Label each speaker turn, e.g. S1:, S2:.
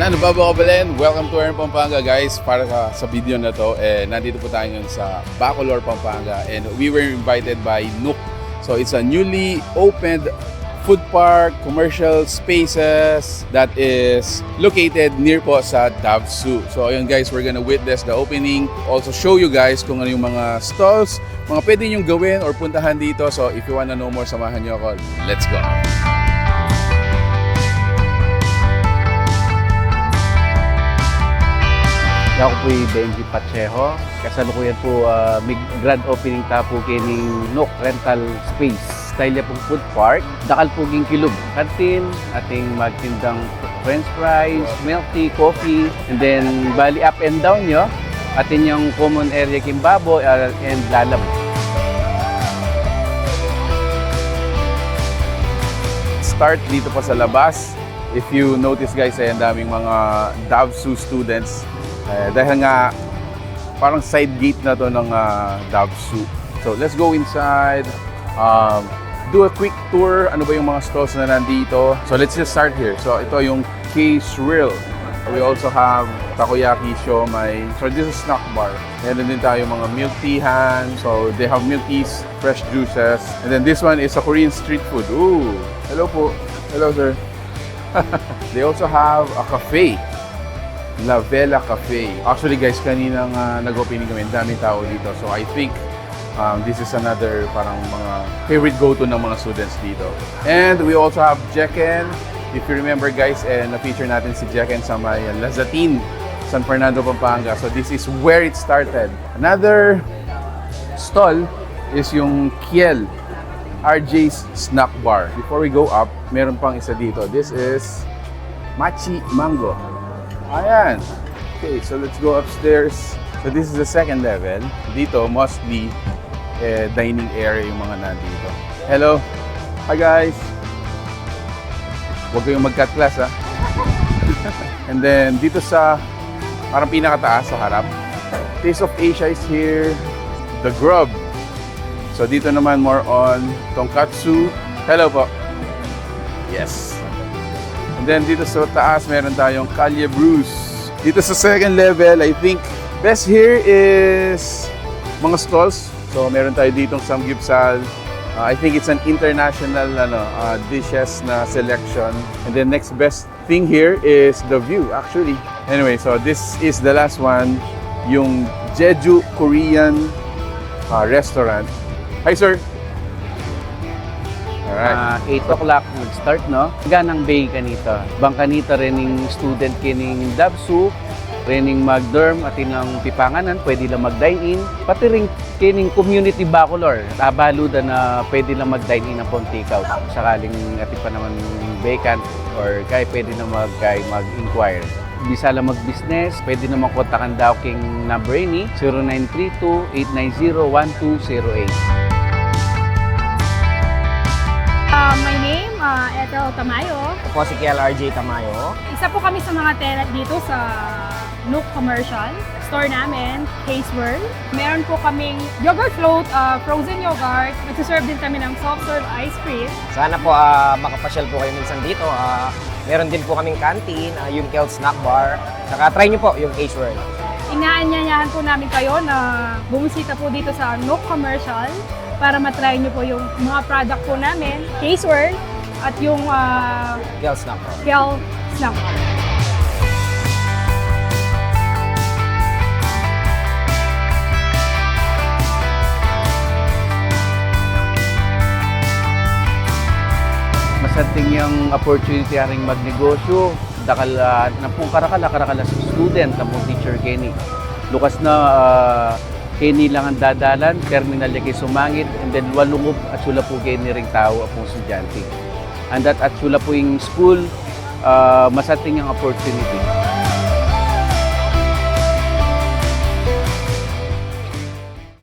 S1: Yan, Babo Kabalen, welcome to Pampanga guys. Para sa video na to, nandito po tayo ngayon sa Bacolor, Pampanga, and we were invited by Nook. So it's a newly opened food park, commercial spaces that is located near po sa DHVSU. So ayun guys, we're gonna witness the opening. Also show you guys kung ano yung mga stalls, mga pwede nyong gawin or puntahan dito. So if you wanna know more, samahan nyo ako. Let's go!
S2: Ako po yung Benji Pacheco. Kasalukuyan po may grand opening ta po kining Nook Rental Space. Style pong food park. Dakal po ging kilub. Kantin, ating magtindang french fries, milk tea, coffee. And then, bali up and down nyo. Atin yung common area kimbabo and lalab.
S1: Start dito po sa labas. If you notice guys, ang daming mga DHVSU students. Dahil nga parang side gate na to ng DHVSU. So let's go inside, do a quick tour. Ano ba yung mga stalls na nandito? So let's just start here. So ito yung K-Shrill. We also have takoyaki, siomai. So this is snack bar. Meron din tayo mga milk teahan. So they have milk teas, fresh juices. And then this one is a Korean street food. Ooh, hello po. Hello sir. They also have a cafe. La Vela Cafe. Actually guys, kanina nag-opening kami, daming tao dito. So I think this is another parang mga favorite go-to ng mga students dito. And we also have Jekken. If you remember guys, na-feature natin si Jekken sa may Lazatin, San Fernando, Pampanga. So this is where it started. Another stall is yung Kiel, RJ's Snack Bar. Before we go up, meron pang isa dito. This is Machi Mango. Ayan. Okay, so let's go upstairs. So this is the second level. Dito, mostly dining area yung mga nandito. Hello. Hi guys. Huwag kayong mag-cut class ha. And then dito sa parang pinakataas sa harap, Taste of Asia is here. The Grub. So dito naman more on tonkatsu. Hello po. Yes. And then dito sa taas, meron tayong Calle Brews. Dito sa second level, I think best here is mga stalls. So meron tayo ditong samgyupsal. I think it's an international dishes na selection. And then next best thing here is the view actually. Anyway, so this is the last one, yung Jeju Korean restaurant. Hi sir.
S2: Alright. 8 o'clock mag-start, no? Ganang bay kanita. Bang kanita rin yung student kining DHVSU, rin yung mag-dorm at yung pipanganan, pwede lang mag-dine-in. Pati rin kining community Bacolor, tabaluda na pwede lang mag-dine-in ng take-out. Sakaling ating pa naman vacant or kaya pwede na mag-inquire. Bisa lang mag-business, pwede naman kontakan daw king number ini, 0932-890-1208.
S3: My name, Ethel Tamayo.
S4: Ako si RJ Tamayo.
S3: Isa po kami sa mga tenant dito sa Nook Commercial store namin, Case World. Meron po kaming yogurt float, frozen yogurt. Nagsiserve din kami ng soft serve ice cream.
S4: Sana po makapasyal po kayo minsan dito. Meron din po kaming canteen, yung Kel Snack Bar. Saka try nyo po yung Case World.
S3: Inaanyayahan po namin kayo na bumisita po dito sa Nook Commercial para matry nyo po yung mga product po namin, Case World, at yung
S4: Kel Snack Bar.
S3: Kel Snack Bar.
S2: Masating yung opportunity aring magnegosyo. Dakal na pong karakala sa student, na pong teacher Kenny. Lukas na Kenny lang ang dadalan, terminal niya kay sumangit, and then walungob at sula po Kenny ring tao at pong estudyante. And that at sula po yung school, masating yung opportunity.